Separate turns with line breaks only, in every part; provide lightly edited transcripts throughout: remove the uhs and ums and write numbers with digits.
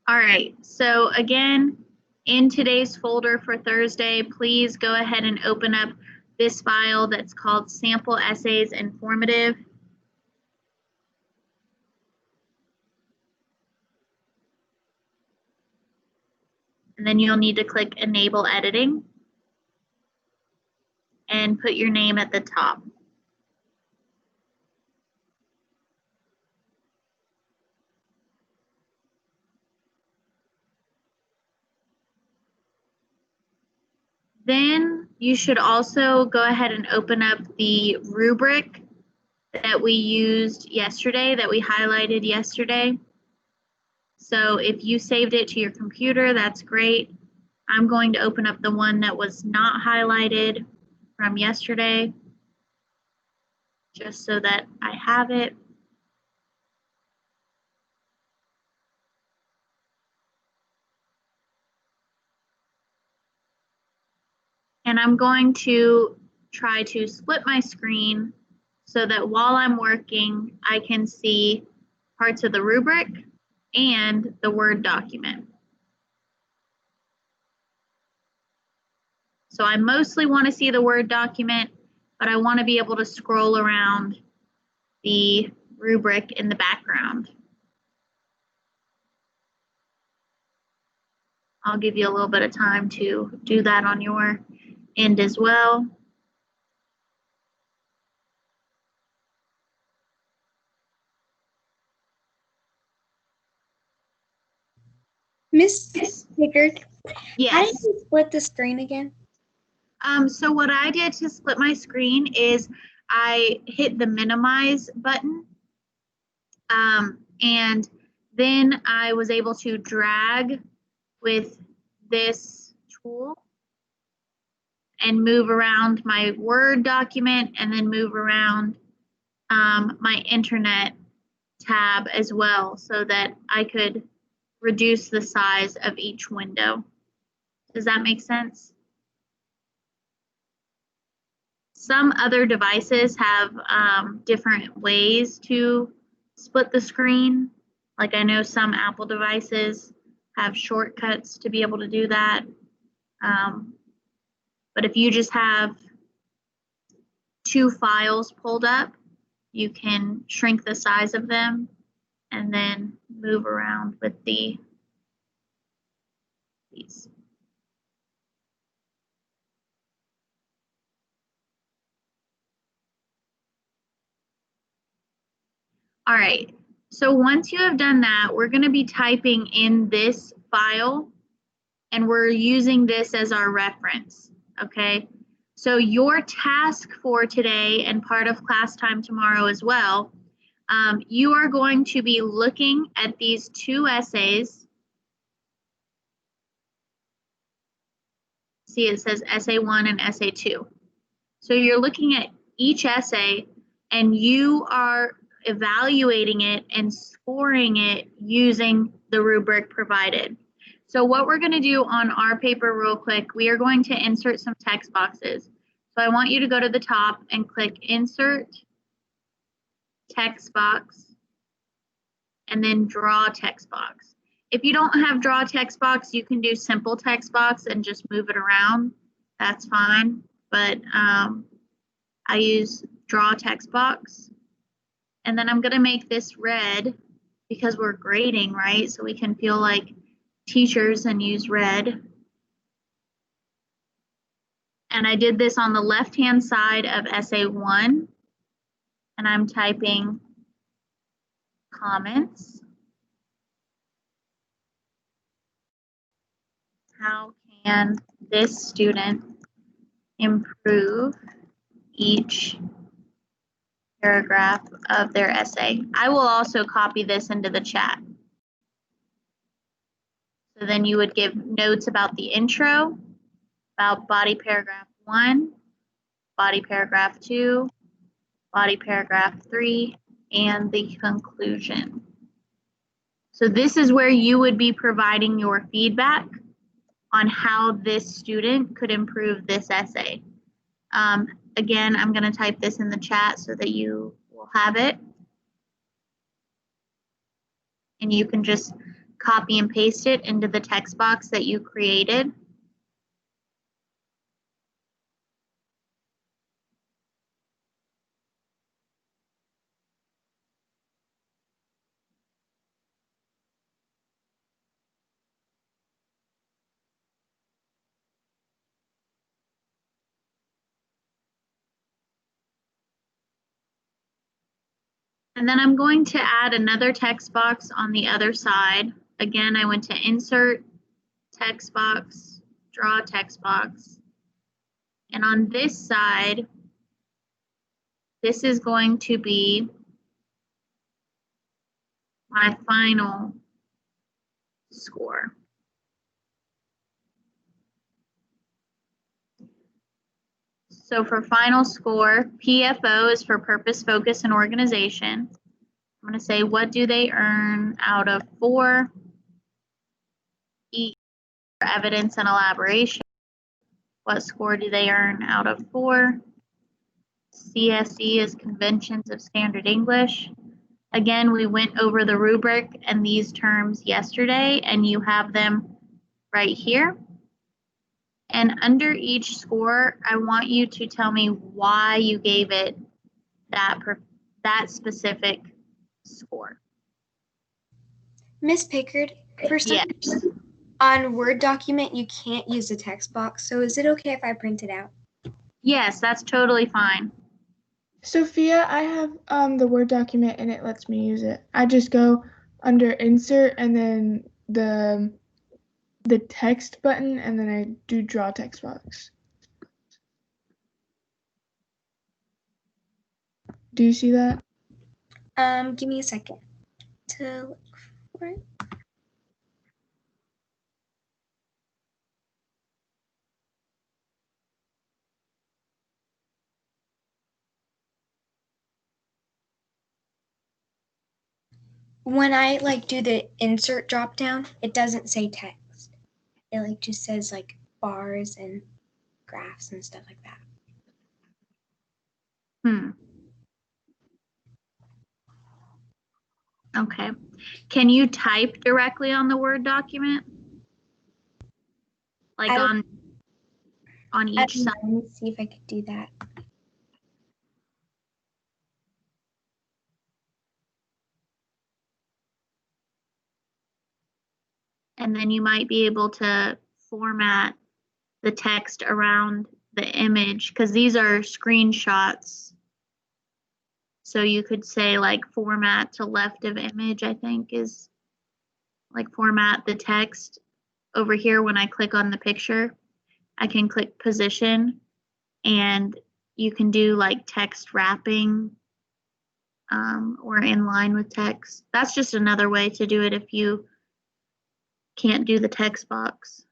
All right, so again, in today's folder for Thursday, please go ahead and open up this file that's called Sample Essays Informative. And then you'll need to click Enable Editing and put your name at the top. Then you should also go ahead and open up the rubric that we used yesterday, that we highlighted yesterday. So if you saved it to your computer, that's great. I'm going to open up the one that was not highlighted from yesterday, just so that I have it. And I'm going to try to split my screen so that while I'm working, I can see parts of the rubric and the Word document. So I mostly want to see the Word document, but I want to be able to scroll around the rubric in the background. I'll give you a little bit of time to do that on your end as well.
Miss Pickard,
Yes.
How did you split the screen again?
So what I did to split my screen is I hit the minimize button, and then I was able to drag with this tool and move around my Word document and then move around my internet tab as well, so that I could reduce the size of each window. Does that make sense? Some other devices have different ways to split the screen. Like I know some Apple devices have shortcuts to be able to do that. But if you just have two files pulled up, you can shrink the size of them and then move around with these. All right, so once you have done that, we're going to be typing in this file, and we're using this as our reference, okay? So your task for today and part of class time tomorrow as well, you are going to be looking at these two essays. See, it says essay 1 and essay 2. So you're looking at each essay and you are evaluating it and scoring it using the rubric provided. So what we're going to do on our paper real quick, we are going to insert some text boxes. So I want you to go to the top and click Insert, Text Box, and then Draw Text Box. If you don't have Draw Text Box, you can do Simple Text Box and just move it around. That's fine, but I use Draw Text Box. And then I'm going to make this red because we're grading, right? So we can feel like teachers and use red. And I did this on the left-hand side of essay 1. And I'm typing comments. How can this student improve each paragraph of their essay? I will also copy this into the chat. So then you would give notes about the intro, about body paragraph 1, body paragraph 2, body paragraph 3, and the conclusion. So this is where you would be providing your feedback on how this student could improve this essay. Again, I'm going to type this in the chat so that you will have it. And you can just copy and paste it into the text box that you created. And then I'm going to add another text box on the other side. Again, I went to Insert, Text Box, Draw Text Box. And on this side, this is going to be my final score. So for final score, PFO is for purpose, focus, and organization. I'm going to say, what do they earn out of 4? E for evidence and elaboration. What score do they earn out of 4? CSE is conventions of standard English. Again, we went over the rubric and these terms yesterday, and you have them right here. And under each score, I want you to tell me why you gave it that specific score.
Miss Pickard, for some
Yes.
reason, on Word document, you can't use the text box. So is it okay if I print it out?
Yes, that's totally fine.
Sophia, I have the Word document and it lets me use it. I just go under Insert and then the text button, and then I do Draw Text Box. Do you see that?
Give me a second to look for it. When I do the insert drop down, it doesn't say text. It just says bars and graphs and stuff like that.
Okay. Can you type directly on the Word document? Like on each side?
Let me see if I could do that.
And then you might be able to format the text around the image, because these are screenshots. So you could say format to left of image, I think is format the text. Over here, when I click on the picture, I can click position, and you can do text wrapping or in line with text. That's just another way to do it if you can't do the text box.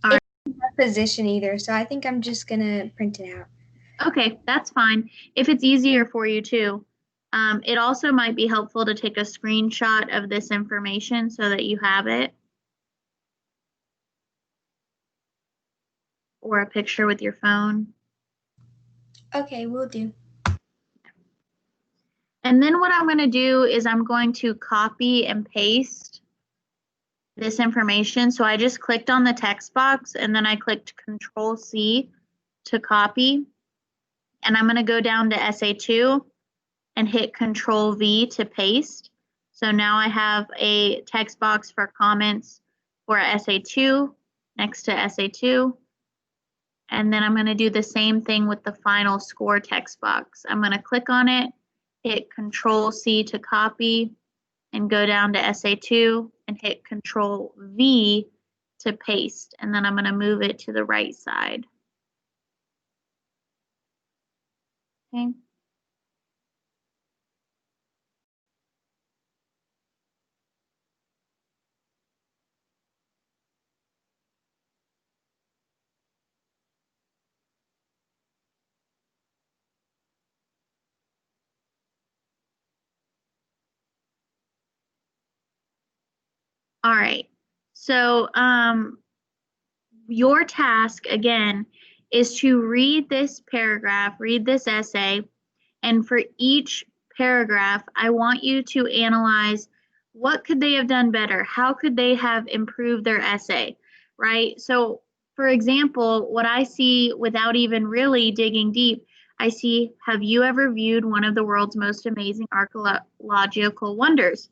All right. It doesn't have position either, so I think I'm just gonna print it out.
Okay, that's fine. If it's easier for you too. It also might be helpful to take a screenshot of this information so that you have it. Or a picture with your phone.
Okay, will do.
And then what I'm going to do is I'm going to copy and paste this information. So I just clicked on the text box and then I clicked Control-C to copy. And I'm going to go down to SA2 and hit Control-V to paste. So now I have a text box for comments for SA2 next to SA2. And then I'm going to do the same thing with the final score text box. I'm going to click on it, hit Control-C to copy, and go down to SA2 and hit Control-V to paste. And then I'm going to move it to the right side. Okay. All right, so your task again is to read this paragraph, read this essay, and for each paragraph, I want you to analyze what could they have done better? How could they have improved their essay, right? So, for example, what I see without even really digging deep, I see, have you ever viewed one of the world's most amazing archaeological wonders?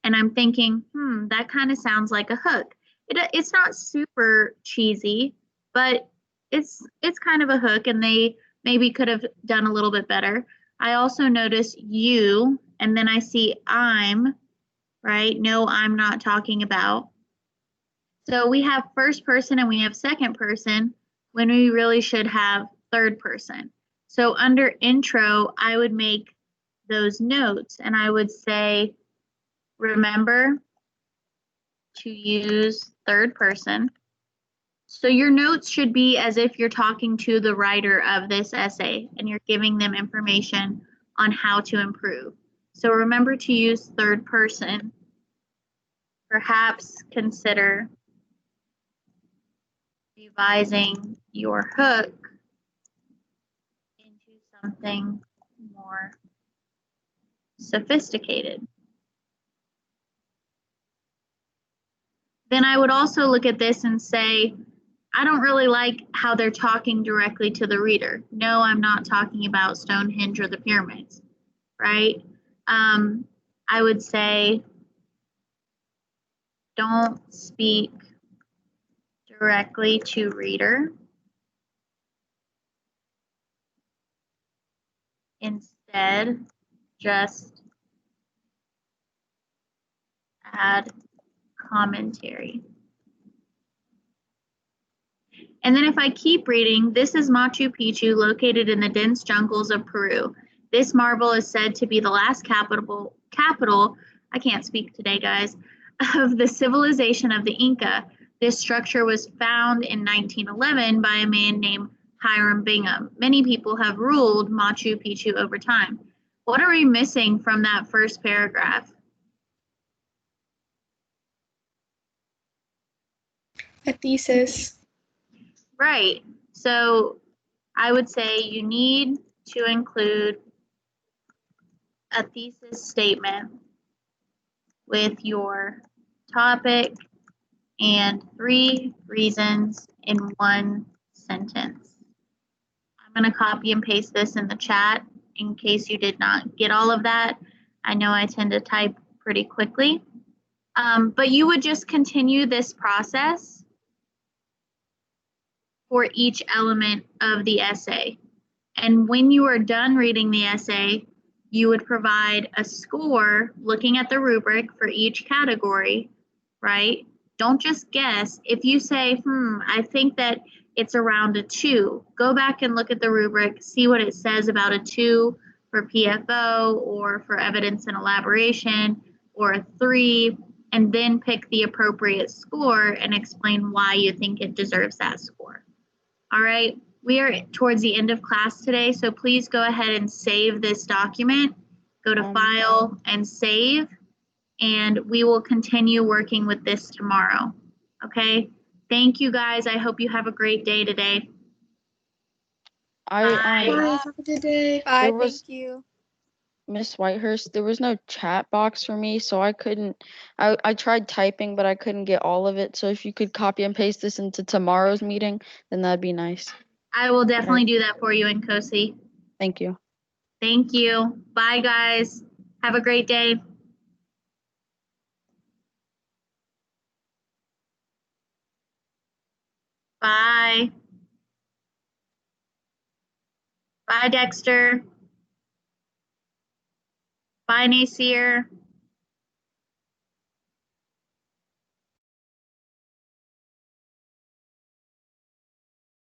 And I'm thinking, that kind of sounds like a hook. It's not super cheesy, but it's kind of a hook, and they maybe could have done a little bit better. I also notice you, and then I see I'm, right? No, I'm not talking about. So we have first person and we have second person when we really should have third person. So under intro, I would make those notes and I would say, remember to use third person. So your notes should be as if you're talking to the writer of this essay and you're giving them information on how to improve. So remember to use third person. Perhaps consider revising your hook into something more sophisticated. Then I would also look at this and say, I don't really like how they're talking directly to the reader. No, I'm not talking about Stonehenge or the pyramids, right? I would say, don't speak directly to reader. Instead, just add commentary. And then if I keep reading, this is Machu Picchu, located in the dense jungles of Peru. This marvel is said to be the last capital, I can't speak today, guys, of the civilization of the Inca. This structure was found in 1911 by a man named Hiram Bingham. Many people have ruled Machu Picchu over time. What are we missing from that first paragraph?
A thesis.
Right. So I would say you need to include a thesis statement with your topic and 3 reasons in 1 sentence. I'm going to copy and paste this in the chat in case you did not get all of that. I know I tend to type pretty quickly, but you would just continue this process for each element of the essay. And when you are done reading the essay, you would provide a score looking at the rubric for each category, right? Don't just guess. If you say, I think that it's around a 2, go back and look at the rubric, see what it says about a 2 for PFO or for evidence and elaboration, or a 3, and then pick the appropriate score and explain why you think it deserves that score. All right, we are towards the end of class today, so please go ahead and save this document. Go to File and Save, and we will continue working with this tomorrow. Okay, thank you guys. I hope you have a great day today.
Bye. Have a good day.
Bye,
There was-
thank you.
Miss Whitehurst, there was no chat box for me, so I couldn't. I tried typing, but I couldn't get all of it. So if you could copy and paste this into tomorrow's meeting, then that'd be nice.
I will definitely do that for you, Nkosi.
Thank you.
Thank you. Bye, guys. Have a great day. Bye. Bye, Dexter. Bye, Nasir.